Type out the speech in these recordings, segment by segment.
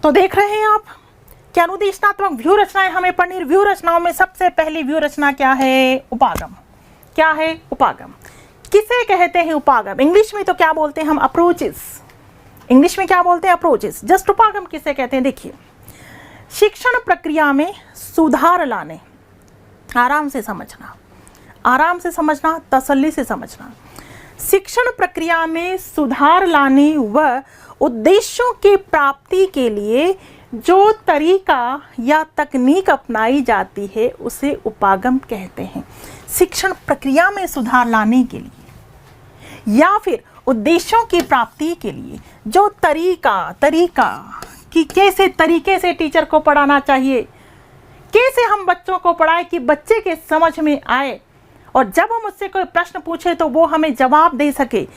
तो देख रहे हैं आप कि अनुदेशनात्मक व्यू रचनाएं हमें पढ़नी। व्यू रचनाओं में सबसे पहली व्यू रचना क्या है? उपागम। क्या है? उपागम। किसे कहते हैं उपागम? इंग्लिश में तो क्या बोलते हैं हम? अप्रोचेस। इंग्लिश में क्या बोलते हैं? अप्रोचेस। जस्ट उपागम किसे कहते हैं? देखिए, शिक्षण प्रक्रिया में सुधार लाने, आराम से समझना, आराम से समझना, तसल्ली से समझना। शिक्षण प्रक्रिया में सुधार लाने व उद्देश्यों की प्राप्ति के लिए जो तरीका या तकनीक अपनाई जाती है उसे उपागम कहते हैं। शिक्षण प्रक्रिया में सुधार लाने के लिए या फिर उद्देश्यों की प्राप्ति के लिए जो तरीका कि कैसे तरीके से टीचर को पढ़ाना चाहिए, कैसे हम बच्चों को पढ़ाएं कि बच्चे के समझ में आए और जब हम उससे कोई प्रश्न पूछे तो वो हमें जवाब दे सके।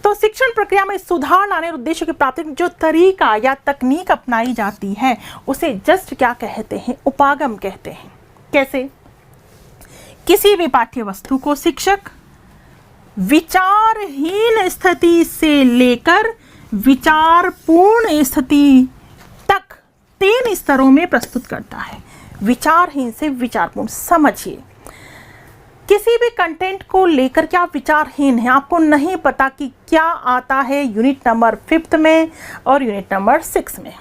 तो शिक्षण प्रक्रिया में सुधार लाने और उद्देश्य की प्राप्ति में जो तरीका या तकनीक अपनाई जाती है उसे जस्ट क्या कहते हैं? उपागम कहते हैं। कैसे? किसी भी पाठ्य वस्तु को शिक्षक विचारहीन स्थिति से लेकर विचारपूर्ण स्थिति तक 3 स्तरों में प्रस्तुत करता है। विचारहीन से विचारपूर्ण। समझिए, किसी भी कंटेंट को लेकर क्या विचारहीन है, आपको नहीं पता कि क्या आता है यूनिट नंबर 5 में और यूनिट नंबर 6 में।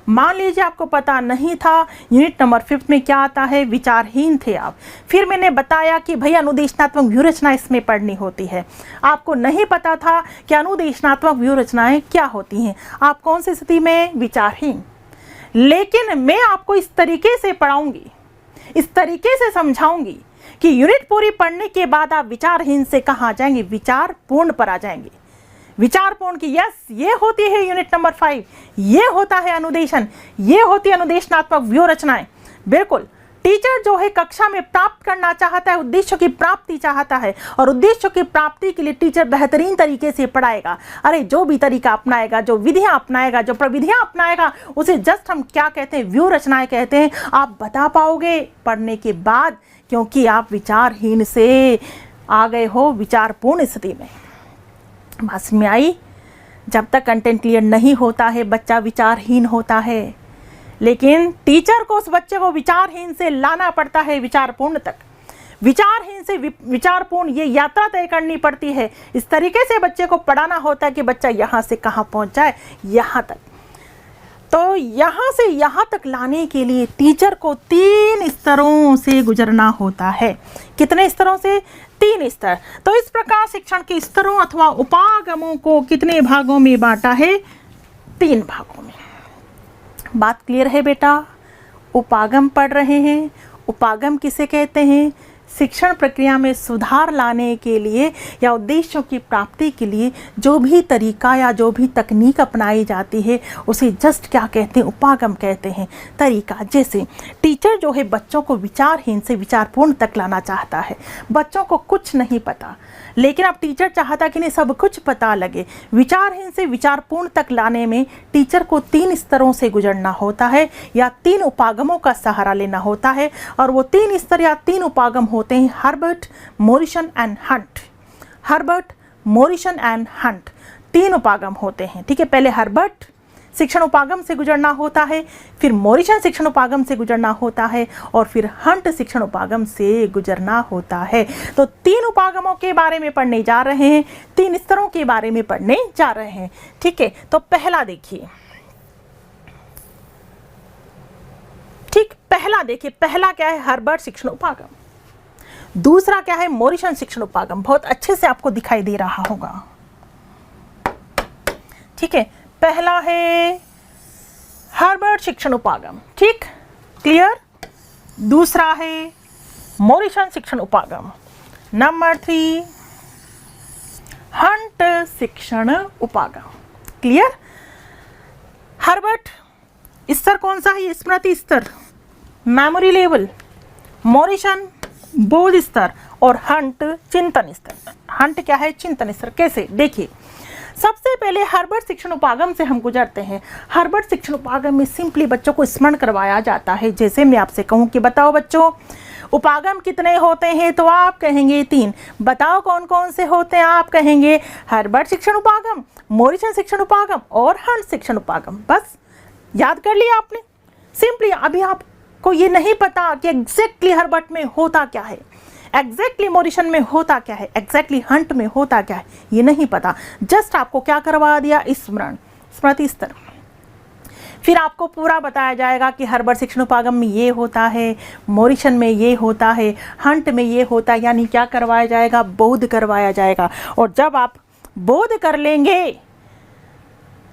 मान लीजिए आपको पता नहीं था यूनिट नंबर 5 में क्या आता है, विचारहीन थे आप। फिर मैंने बताया कि भैया अनुदेशनात्मक व्यू रचना इसमें पढ़नी होती है। आपको नहीं पता था कि अनुदेशनात्मक व्यू रचनाएं क्या होती हैं। आप कौन सी स्थिति में? विचारहीन। लेकिन मैं आपको इस तरीके से पढ़ाऊंगी, इस तरीके से समझाऊंगी कि यूनिट पूरी पढ़ने के बाद आप विचारहीन से कहाँ जाएंगे? विचारपूर्ण पर आ जाएंगे। विचारपूर्ण की यस, ये होती है यूनिट नंबर 5, ये होता है अनुदेशन, ये होती है अनुदेशनात्मक व्यू रचनाएं। बिल्कुल, टीचर जो है कक्षा में प्राप्त करना चाहता है, उद्देश्यों की प्राप्ति चाहता है और उद्देश्यों की प्राप्ति के लिए टीचर बेहतरीन तरीके से पढ़ाएगा। अरे जो भी तरीका अपनाएगा, जो विधियां अपनाएगा, जो प्रविधियां अपनाएगा उसे जस्ट हम क्या कहते हैं? व्यू रचनाएं कहते हैं। आप बता पाओगे पढ़ने के बाद, क्योंकि आप विचारहीन से आ गए हो विचारपूर्ण स्थिति में। बात समझ में आई? जब तक कंटेंट क्लियर नहीं होता है बच्चा विचारहीन होता है, लेकिन टीचर को उस बच्चे को विचारहीन से लाना पड़ता है विचारपूर्ण तक। विचारहीन से विचारपूर्ण ये यात्रा तय करनी पड़ती है। इस तरीके से बच्चे को पढ़ाना होता है कि बच्चा यहाँ से कहाँ पहुँच जाए, यहाँ तक। तो यहाँ से यहाँ तक लाने के लिए टीचर को 3 स्तरों से गुजरना होता है। कितने स्तरों से? 3 स्तर। तो इस प्रकार शिक्षण के स्तरों अथवा उपागमों को कितने भागों में बांटा है? 3 भागों में। बात क्लियर है बेटा? उपागम पढ़ रहे हैं। उपागम किसे कहते हैं? शिक्षण प्रक्रिया में सुधार लाने के लिए या उद्देश्यों की प्राप्ति के लिए जो भी तरीका या जो भी तकनीक अपनाई जाती है उसे जस्ट क्या कहते हैं? उपागम कहते हैं। तरीका, जैसे टीचर जो है बच्चों को विचारहीन से विचारपूर्ण तक लाना चाहता है। बच्चों को कुछ नहीं पता, लेकिन अब टीचर चाहता कि नहीं सब कुछ पता लगे। विचारहीन से विचारपूर्ण तक लाने में टीचर को 3 स्तरों से गुजरना होता है या 3 उपागमों का सहारा लेना होता है। और वो 3 स्तर या 3 उपागम होते हैं Herbert, Morrison and Hunt. Herbert, Morrison and Hunt 3 उपागम होते हैं। ठीक है, पहले हर्बर्ट शिक्षण उपागम से गुजरना होता है, फिर मोरिसन शिक्षण उपागम से गुजरना होता है और फिर हंट शिक्षण उपागम से गुजरना होता है। तो 3 उपागमों के बारे में पढ़ने जा रहे हैं, 3 स्तरों के बारे में पढ़ने जा रहे हैं। ठीक है, तो पहला देखिए। ठीक, पहला देखिए, पहला क्या है? हर्बर्ट शिक्षण उपागम। दूसरा क्या है? मोरिसन शिक्षण उपागम। बहुत अच्छे से आपको दिखाई दे रहा होगा। ठीक है, पहला है हर्बर्ट शिक्षण उपागम। ठीक, क्लियर? दूसरा है मोरिसन शिक्षण उपागम। नंबर 3 हंट शिक्षण उपागम। क्लियर? हर्बर्ट स्तर कौन सा है? स्मृति स्तर, मेमोरी लेवल। मोरिसन बोध स्तर और हंट चिंतन स्तर। हंट क्या है? चिंतन स्तर। कैसे? देखिए, सबसे पहले हर्बर्ट शिक्षण उपागम से हम गुजरते हैं। हर्बर्ट शिक्षण उपागम में सिंपली बच्चों को स्मरण करवाया जाता है। जैसे मैं आपसे कहूँ कि बताओ बच्चों उपागम कितने होते हैं, तो आप कहेंगे 3। बताओ कौन कौन से होते हैं, आप कहेंगे हर्बर्ट शिक्षण उपागम, मोरिसन शिक्षण उपागम और हंट शिक्षण उपागम। बस याद कर लिया आपने सिंपली। अभी आपको ये नहीं पता कि एग्जैक्टली हर्बर्ट में होता क्या है, एग्जैक्टली मॉरिशन में होता क्या है, एग्जैक्टली हंट में होता क्या है, ये नहीं पता। जस्ट आपको क्या करवा दिया, स्मृति स्तर। फिर आपको पूरा बताया जाएगा कि हर्बर्ट शिक्षण उपागम में ये होता है, मॉरिशन में ये होता है, हंट में ये होता है, यानी क्या करवाया जाएगा, बोध करवाया जाएगा। और जब आप बोध कर लेंगे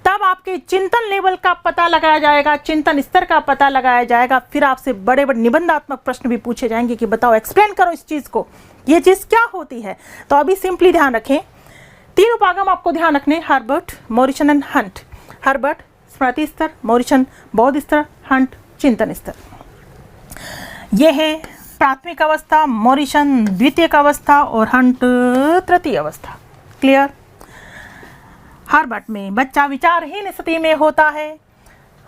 तब आपके चिंतन लेवल का पता लगाया जाएगा, चिंतन स्तर का पता लगाया जाएगा। फिर आपसे बड़े बड़े निबंधात्मक प्रश्न भी पूछे जाएंगे कि बताओ, एक्सप्लेन करो इस चीज़ को, ये चीज़ क्या होती है। तो अभी सिंपली ध्यान रखें, 3 उपागम आपको ध्यान रखने, Herbert, Morrison and Hunt. Herbert स्मृति स्तर, मॉरिशन बोध स्तर, हंट चिंतन स्तर। ये है प्राथमिक अवस्था, मॉरिशन द्वितीयक अवस्था और हंट तृतीय अवस्था। क्लियर। हर्बर्ट में बच्चा विचारहीन स्थिति में होता है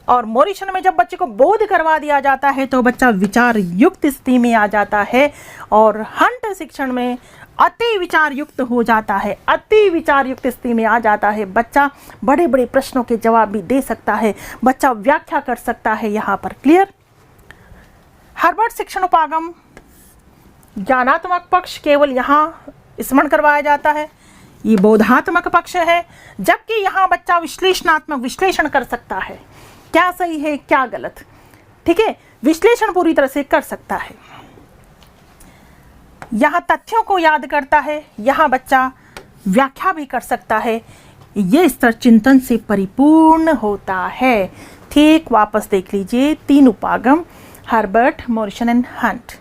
और मॉरिशन में जब बच्चे को बोध करवा दिया जाता है तो बच्चा विचार युक्त स्थिति में आ जाता है। और हंट शिक्षण में अति विचार युक्त हो जाता है, अति विचार युक्त स्थिति में आ जाता है। बच्चा बड़े बड़े प्रश्नों के जवाब भी दे सकता है, बच्चा व्याख्या कर सकता है यहाँ पर। क्लियर। हर्बर्ट शिक्षण उपागम ज्ञानात्मक पक्ष केवल यहाँ स्मरण करवाया जाता है, ये बोधात्मक पक्ष है, जबकि यहाँ बच्चा विश्लेषणात्मक विश्लेषण कर सकता है, क्या सही है क्या गलत, ठीक है, विश्लेषण पूरी तरह से कर सकता है। यहाँ तथ्यों को याद करता है, यहाँ बच्चा व्याख्या भी कर सकता है। ये स्तर चिंतन से परिपूर्ण होता है। ठीक, वापस देख लीजिए 3 उपागम, Herbert, Morrison and Hunt.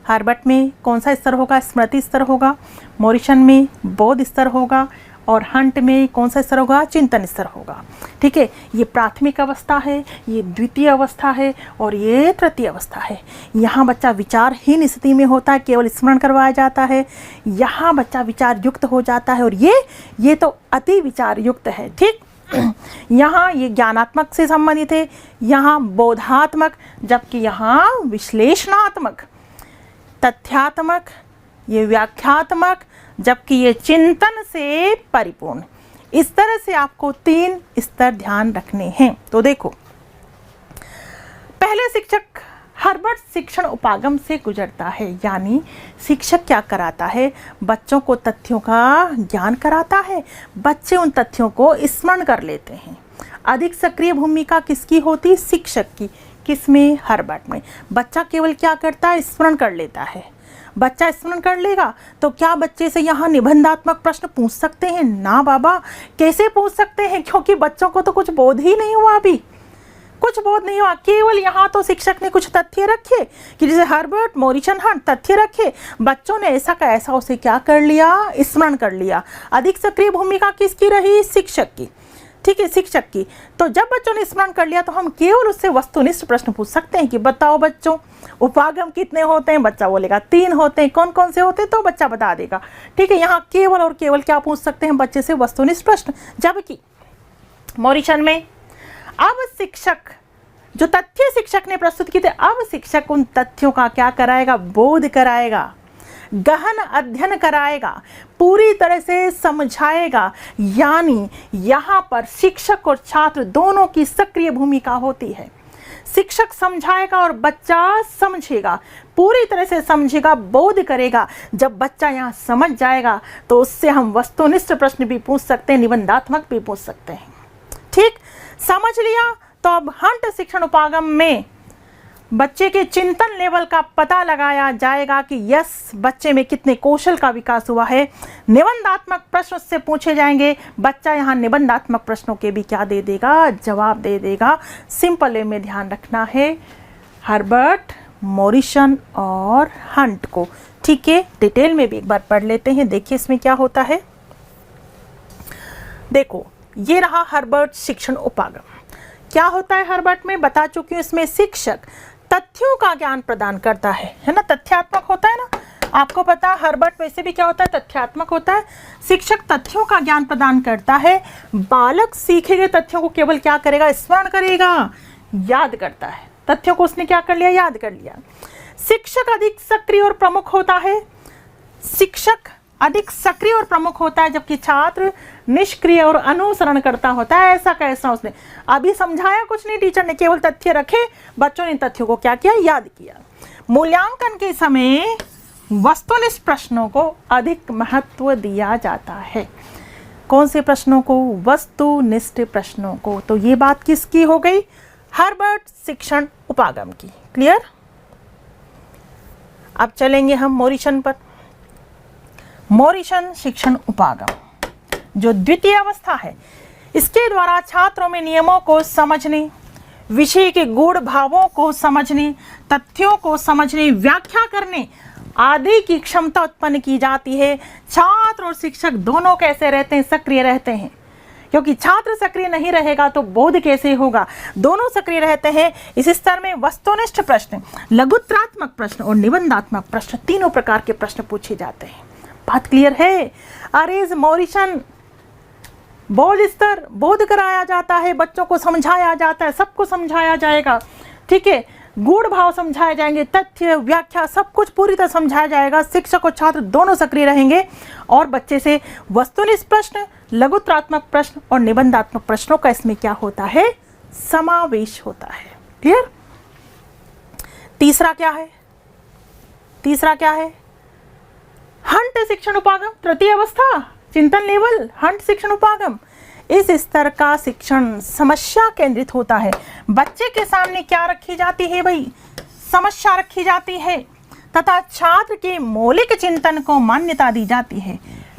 Herbert में कौन सा स्तर होगा, स्मृति स्तर होगा, मॉरिशन में बोध स्तर होगा और हंट में कौन सा स्तर होगा, चिंतन स्तर होगा। ठीक है, ये प्राथमिक अवस्था है, ये द्वितीय अवस्था है और ये तृतीय अवस्था है। यहाँ बच्चा विचारहीन स्थिति में होता है, केवल स्मरण करवाया जाता है। यहाँ बच्चा विचार युक्त हो जाता है और ये तो अति विचार युक्त है। ठीक, यहाँ ये ज्ञानात्मक से संबंधित है, यहाँ बोधात्मक, जबकि यहाँ विश्लेषणात्मक, तथ्यात्मक, ये व्याख्यात्मक, जबकि ये चिंतन से परिपूर्ण। इस तरह से आपको 3 स्तर ध्यान रखने हैं। तो देखो, पहले शिक्षक हर्बर्ट शिक्षण उपागम से गुजरता है, यानी शिक्षक क्या कराता है, बच्चों को तथ्यों का ज्ञान कराता है, बच्चे उन तथ्यों को स्मरण कर लेते हैं। अधिक सक्रिय भूमिका किसकी होती, शिक्षक की। किसमें, हर्बर्ट में। बच्चा केवल क्या करता है, स्मरण कर लेता है। बच्चा स्मरण कर लेगा तो क्या बच्चे से यहाँ निबंधात्मक प्रश्न पूछ सकते हैं, ना बाबा, कैसे पूछ सकते हैं, क्योंकि बच्चों को तो कुछ बोध ही नहीं हुआ, अभी कुछ बोध नहीं हुआ। केवल यहाँ तो शिक्षक ने कुछ तथ्य रखे कि जैसे हर्बर्ट, मॉरिशन, हंट, तथ्य रखे, बच्चों ने ऐसा का ऐसा उसे क्या कर लिया, स्मरण कर लिया। अधिक सक्रिय भूमिका किसकी रही, शिक्षक की। ठीक है, शिक्षक की। तो जब बच्चों ने स्मरण कर लिया तो हम केवल उससे वस्तुनिष्ठ प्रश्न पूछ सकते हैं कि बताओ बच्चों, उपागम कितने होते हैं, बच्चा बोलेगा 3 होते हैं, कौन कौन से होते हैं, तो बच्चा बता देगा। ठीक है, यहाँ केवल और केवल क्या पूछ सकते हैं, बच्चे से वस्तुनिष्ठ प्रश्न। जबकि मॉरिशन में अब शिक्षक, जो तथ्य शिक्षक ने प्रस्तुत किए थे, अब शिक्षक उन तथ्यों का क्या कराएगा, बोध कराएगा, गहन अध्ययन कराएगा, पूरी तरह से समझाएगा। यानी यहाँ पर शिक्षक और छात्र दोनों की सक्रिय भूमिका होती है। शिक्षक समझाएगा और बच्चा समझेगा, पूरी तरह से समझेगा, बोध करेगा। जब बच्चा यहाँ समझ जाएगा तो उससे हम वस्तुनिष्ठ प्रश्न भी पूछ सकते हैं, निबंधात्मक भी पूछ सकते हैं। ठीक, समझ लिया। तो अब हंट शिक्षण उपागम में बच्चे के चिंतन लेवल का पता लगाया जाएगा कि यस, बच्चे में कितने कौशल का विकास हुआ है। निबंधात्मक प्रश्न उससे पूछे जाएंगे, बच्चा यहाँ निबंधात्मक प्रश्नों के भी क्या दे देगा, जवाब दे देगा। सिंपल वे में ध्यान रखना है हर्बर्ट, मॉरिशन और हंट को। ठीक है, डिटेल में भी एक बार पढ़ लेते हैं। देखिए इसमें क्या होता है। देखो, ये रहा हर्बर्ट शिक्षण उपागम। क्या होता है हर्बर्ट में, बता चुकी हूँ। इसमें शिक्षक तथ्यों का ज्ञान प्रदान करता है ना, तथ्यात्मक होता है ना, आपको पता है। हर्बर्ट वैसे भी क्या होता है, तथ्यात्मक होता है। शिक्षक तथ्यों का ज्ञान प्रदान करता है, बालक सीखे गए तथ्यों को केवल क्या करेगा, स्मरण करेगा, याद करता है। तथ्यों को उसने क्या कर लिया, याद कर लिया। शिक्षक अधिक सक्रिय और प्रमुख होता है। शिक्षक अधिक सक्रिय और प्रमुख होता है, जबकि छात्र निष्क्रिय और अनुसरण करता होता है। ऐसा कैसा? उसने अभी समझाया कुछ नहीं, टीचर ने केवल तथ्य रखे, बच्चों ने तथ्यों को क्या किया? याद किया। मूल्यांकन के समय वस्तुनिष्ठ प्रश्नों को अधिक महत्व दिया जाता है। कौन से प्रश्नों को? वस्तुनिष्ठ प्रश्नों को। तो ये बात किसकी हो गई? हर्बर्ट शिक्षण उपागम की। क्लियर? अब चलेंगे हम मोरिसन पर। मोरिसन शिक्षण उपागम जो द्वितीय अवस्था है, इसके द्वारा छात्रों में नियमों को समझने, विषय के गूढ़ भावों को समझने, तथ्यों को समझने, व्याख्या करने आदि की क्षमता उत्पन्न की जाती है। छात्र और शिक्षक दोनों कैसे रहते हैं? सक्रिय रहते हैं, क्योंकि छात्र सक्रिय नहीं रहेगा तो बोध कैसे होगा? दोनों सक्रिय रहते हैं। इस स्तर में वस्तुनिष्ठ प्रश्न, लघुत्रात्मक प्रश्न और निबंधात्मक प्रश्न, तीनों प्रकार के प्रश्न पूछे जाते हैं। बात क्लियर है? अरेज मोरिसन बोध स्तर, बोध कराया जाता है, बच्चों को समझाया जाता है, सबको समझाया जाएगा। ठीक है, गूढ़ भाव समझाए जाएंगे, तथ्य, व्याख्या, सब कुछ पूरी तरह समझाया जाएगा। शिक्षक और छात्र दोनों सक्रिय रहेंगे और बच्चे से वस्तुनिष्ठ प्रश्न, लघुत्रात्मक प्रश्न और निबंधात्मक प्रश्नों का इसमें क्या होता है? समावेश होता है। क्लियर? तीसरा क्या है? तीसरा क्या है? हंट शिक्षण उपागम, तृतीय अवस्था, चिंतन लेवल, हंट शिक्षण उपागम। इस स्तर का शिक्षण समस्या केंद्रित होता है। बच्चे के सामने क्या रखी जाती है भाई? समस्या रखी जाती है तथा छात्र के मौलिक चिंतन को मान्यता दी जाती है।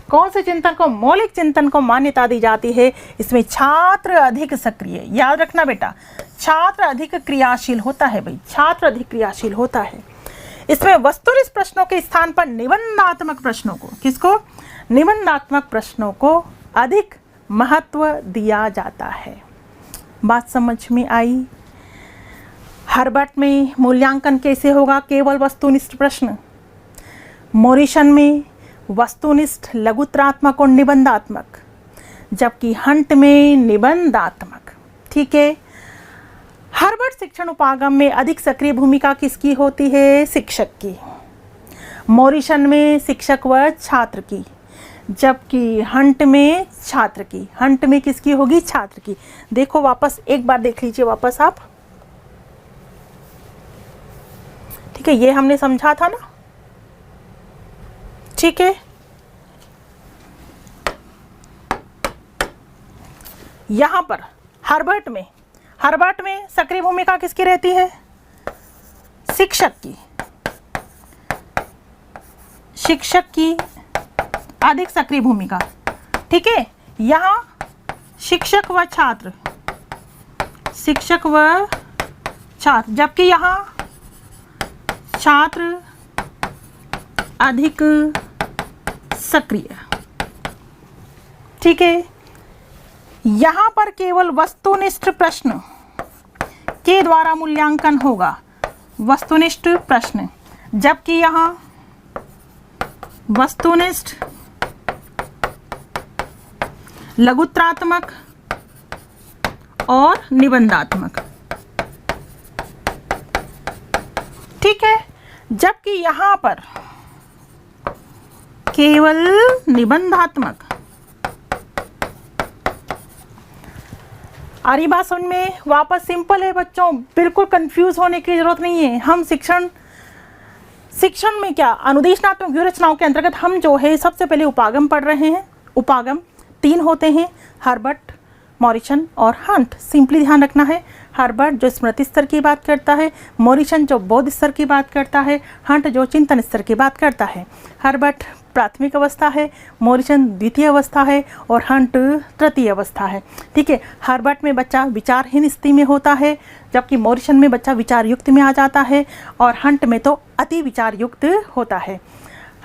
कौन से चिंतन को? मौलिक चिंतन को मान्यता दी जाती है। इसमें छात्र अधिक सक्रिय, याद रखना बेटा, छात्र अधिक क्रियाशील होता है भाई, छात्र अधिक क्रियाशील होता है। इसमें वस्तुनिष्ठ प्रश्नों के स्थान पर निबंधात्मक प्रश्नों को, किसको? निबंधात्मक प्रश्नों को अधिक महत्व दिया जाता है। बात समझ में आई? हर्बर्ट में मूल्यांकन कैसे होगा? केवल वस्तुनिष्ठ प्रश्न। मोरिसन में वस्तुनिष्ठ, लघुत्रात्मक और निबंधात्मक, जबकि हंट में निबंधात्मक। ठीक है। हर्बर्ट शिक्षण उपागम में अधिक सक्रिय भूमिका किसकी होती है? शिक्षक की। मोरिसन में शिक्षक व छात्र की, जबकि हंट में छात्र की। हंट में किसकी होगी? छात्र की। देखो वापस एक बार देख लीजिए वापस आप। ठीक है, ये हमने समझा था ना। ठीक है, यहां पर हर्बर्ट में सक्रिय भूमिका किसकी रहती है? शिक्षक की। शिक्षक की अधिक सक्रिय भूमिका। ठीक है, यहां शिक्षक व छात्र, शिक्षक व छात्र, जबकि यहां छात्र अधिक सक्रिय। ठीक है, यहां पर केवल वस्तुनिष्ठ प्रश्न के द्वारा मूल्यांकन होगा, वस्तुनिष्ठ प्रश्न, जबकि यहां वस्तुनिष्ठ, लघुत्रात्मक और निबंधात्मक। ठीक है, जबकि यहां पर केवल निबंधात्मक। आ रही बात समझ में? वापस सिंपल है बच्चों, बिल्कुल कंफ्यूज होने की जरूरत नहीं है। हम शिक्षण में क्या अनुदेशनात्मक व्यूह रचनाओं के अंतर्गत हम जो है सबसे पहले उपागम पढ़ रहे हैं। उपागम 3 होते हैं, हर्बर्ट, मोरिसन और हंट। सिंपली ध्यान रखना है, हर्बर्ट जो स्मृति स्तर की बात करता है, मोरिसन जो बोध स्तर की बात करता है, हंट जो चिंतन स्तर की बात करता है। हर्बर्ट प्राथमिक अवस्था है, मोरिसन द्वितीय अवस्था है और हंट तृतीय अवस्था है। ठीक है, हर्बर्ट में बच्चा विचारहीन स्थिति में होता है, जबकि मोरिसन में बच्चा विचार युक्त में आ जाता है और हंट में तो अति विचार युक्त होता है।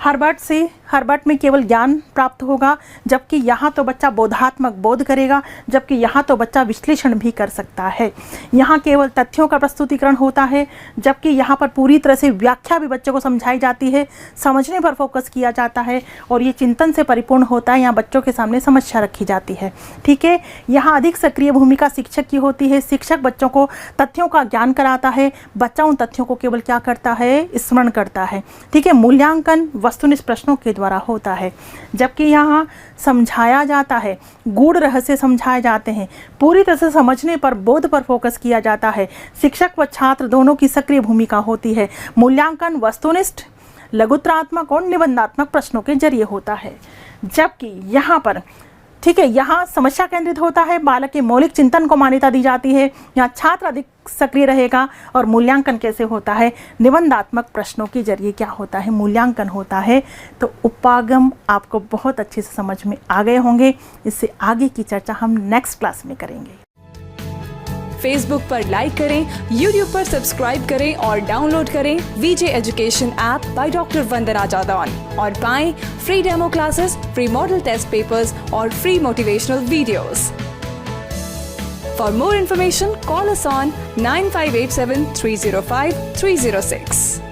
हर्बर्ट में केवल ज्ञान प्राप्त होगा, जबकि यहाँ तो बच्चा बोधात्मक बोध करेगा, जबकि यहाँ तो बच्चा विश्लेषण भी कर सकता है। यहाँ केवल तथ्यों का प्रस्तुतिकरण होता है, जबकि यहाँ पर पूरी तरह से व्याख्या भी बच्चों को समझाई जाती है, समझने पर फोकस किया जाता है और ये चिंतन से परिपूर्ण होता है। यहाँ बच्चों के सामने समस्या रखी जाती है। ठीक है, यहाँ अधिक सक्रिय भूमिका शिक्षक की होती है। शिक्षक बच्चों को तथ्यों का ज्ञान कराता है, बच्चा उन तथ्यों को केवल क्या करता है? स्मरण करता है। ठीक है, मूल्यांकन वस्तुनिष्ठ प्रश्नों के द्वारा होता है। जबकि यहाँ समझाया जाता है, गूढ़ रहस्य समझाए जाते हैं, पूरी तरह से समझने पर बोध पर फोकस किया जाता है। शिक्षक व छात्र दोनों की सक्रिय भूमिका होती है। मूल्यांकन वस्तुनिष्ठ, लघुत्रात्मक और निबंधात्मक प्रश्नों के जरिए होता है। जबकि यहाँ पर ठीक है, यहाँ समस्या केंद्रित होता है, बालक के मौलिक चिंतन को मान्यता दी जाती है। यहाँ छात्र अधिक सक्रिय रहेगा। और मूल्यांकन कैसे होता है, निबंधात्मक प्रश्नों के जरिए क्या होता है, मूल्यांकन होता है। तो उपागम आपको बहुत अच्छे से समझ में आ गए होंगे। इससे आगे की चर्चा हम नेक्स्ट क्लास में करेंगे। फेसबुक पर लाइक करें, यूट्यूब पर सब्सक्राइब करें और डाउनलोड करें VJ education app by doctor Vandana Jadaun और पाएं free demo classes, free model test papers और free motivational videos. For more information call us on 9587 305 306।